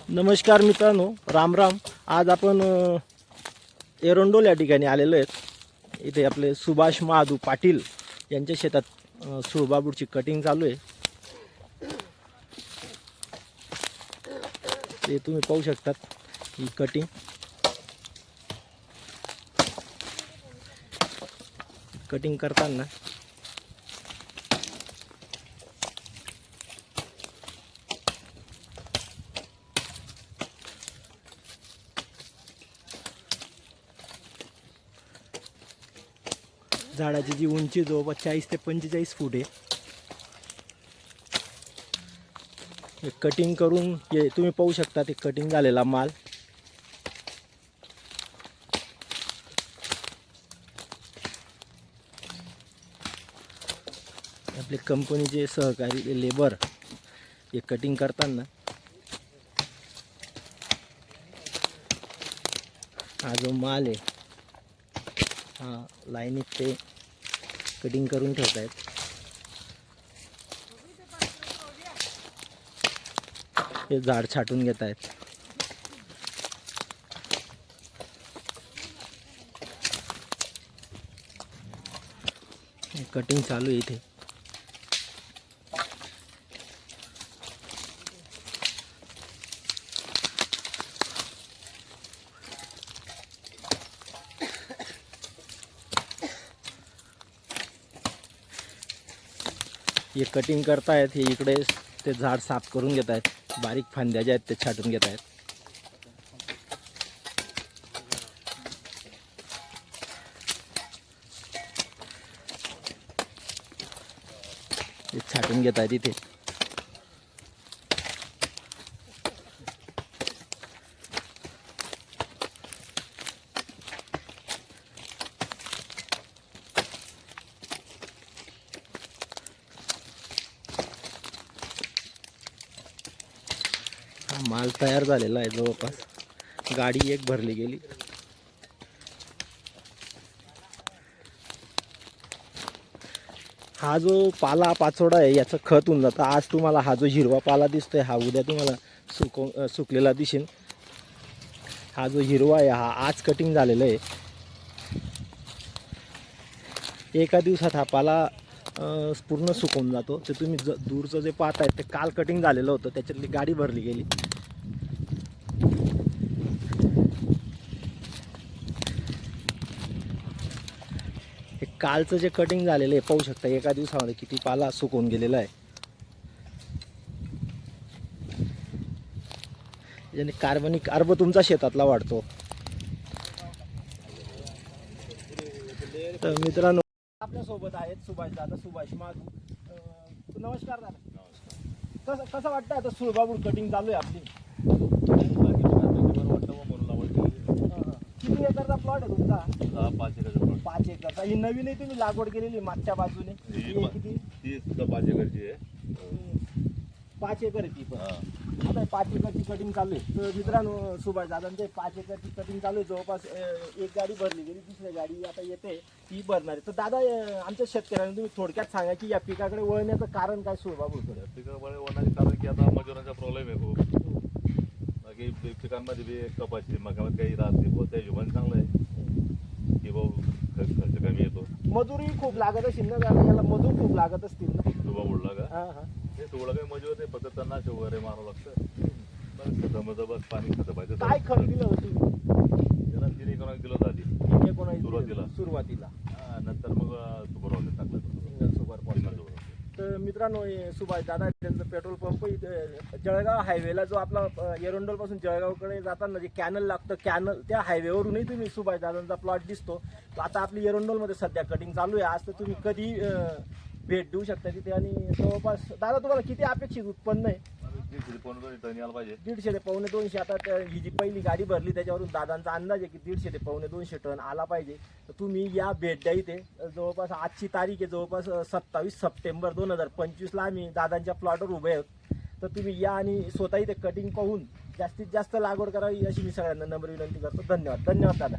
नमस्कार मित्रांनो, राम राम. आज आपण एरंडोल या ठिकाणी आलेलो आहेत. इथे आपले सुभाष महादू पाटील यांच्या शेतात सुळबाबूडची कटिंग चालू आहे. ते तुम्ही पाहू शकतात ही कटिंग करताना झाडाची जी उंची जवळपास 40 ते 45 फूट आहे. हे कटिंग करून हे तुम्ही पाहू शकता, ते कटिंग झालेला माल. आपले कंपनीचे सहकारी लेबर हे कटिंग करताना हा जो माल आहे हा लाईनीत ते कटिंग करून ठेवत आहेत. हे झाड छाटून घेत आहेत. कटिंग चालू आहे इथे. हे कटिंग करतायत, हे इकडे ते झाड साफ करून घेत आहेत. बारीक फांद्या ज्या आहेत ते छाटून घेत आहेत. हे छाटून घेत आहेत इथे. माल तयार झालेला आहे. जवळपास गाडी एक भरली गेली. हा जो पाला पाचोडा आहे याचं खत होऊन जातं. आज तुम्हाला हा जो हिरवा पाला दिसतोय हा उद्या तुम्हाला सुकलेला दिसेल. हा जो हिरवा आहे हा आज कटिंग झालेला आहे. एका दिवसात हा पाला पूर्ण सुकून जातो. ते तुम्ही दूरचं जे पाहताय ते काल कटिंग झालेलं होतं, त्याच्यातली गाडी भरली गेली. हे कालचं जे कटिंग झालेलं आहे पाहू शकता, एका दिवसामध्ये किती पाला सुकून गेलेला आहे. याने कार्बनिक अर्ब तुमचा शेतातला वाढतो. तर मित्रांनो, आपल्या सोबत आहेत सुभाष महादू. नमस्कार दादा. कसं वाटतं आता सुळबाबूड कटिंग चालू आहे आपली? किती एकरचा प्लॉट आहे तुमचा? 5 एकर. 5 एकरचा. ही नवीन आहे, तुम्ही लागवड केलेली मागच्या बाजूने. किती? ती सुद्धा 5 एकरची आहे. 5 एकर आहे ती पण. आता 5 एकरची कटिंग चालू आहे. तर मित्रांनो, सुभाष दादांचे 5 एकरची कटिंग चालू आहे. जवळपास एक गाडी भरली गेली, दुसरी गाडी आता येते, ती भरणार आहे. तर दादा, आमच्या शेतकऱ्यांना तुम्ही थोडक्यात सांगा की या पिकाकडे वळण्याचं कारण काय सुळबाबूडकडे? पिकाकडे वळण्याचे कारण की आता मजुरांचा प्रॉब्लेम आहे खूप. बाकी पिकांमध्ये बी कपाशी मकामध्ये काही राहत नाही. त्या हिशोबाने चांगलं आहे की भाऊ खर्च कमी येतो. मजुरी खूप लागत असेल ना दादा? याला मजूर खूप लागत असतील ना? सुळबाबूडला का? हां हां. हे थोडं काही मजूर नाही, फक्त त्यांना वगैरे मारावं लागतं. खतं बस पाणी खतं पाहिजे. काय खत दिलं होतं? त्याला 3 एकर दिलं सुरुवातीला सुरुवातीला. नंतर मग सुपर वगैरे टाकलं. Single super polymer. तर मित्रांनो, हे सुभाष दादा त्यांचं पेट्रोल पंप इथे जळगाव हायवेला, जो आपला एरंडोल पासून जळगावकडे जाताना जे कॅनल लागतं, कॅनल त्या हायवेवरूनही तुम्ही सुभाष दादांचा प्लॉट दिसतो. आता आपली एरंडोलमध्ये सध्या कटिंग चालू आहे. आज तर तुम्ही कधी भेट देऊ शकता तिथे. आणि जवळपास दादा तुम्हाला किती अपेक्षित उत्पन्न आहे? 150 ते 200 टन यायला पाहिजे. 150 ते 250. आता ही जी पहिली गाडी भरली त्याच्यावरून दादांचा अंदाज आहे की 150 ते 250 टन आला पाहिजे. तर तुम्ही या भेट द्या इथे. जवळपास आजची तारीख आहे जवळपास 27 सप्टेंबर 2025ला आम्ही दादांच्या प्लॉटवर उभे आहोत. तर तुम्ही या आणि स्वतः इथे कटिंग पाहून जास्तीत जास्त लागवड करावी अशी मी सगळ्यांना नम्र विनंती करतो. धन्यवाद. धन्यवाद दादा.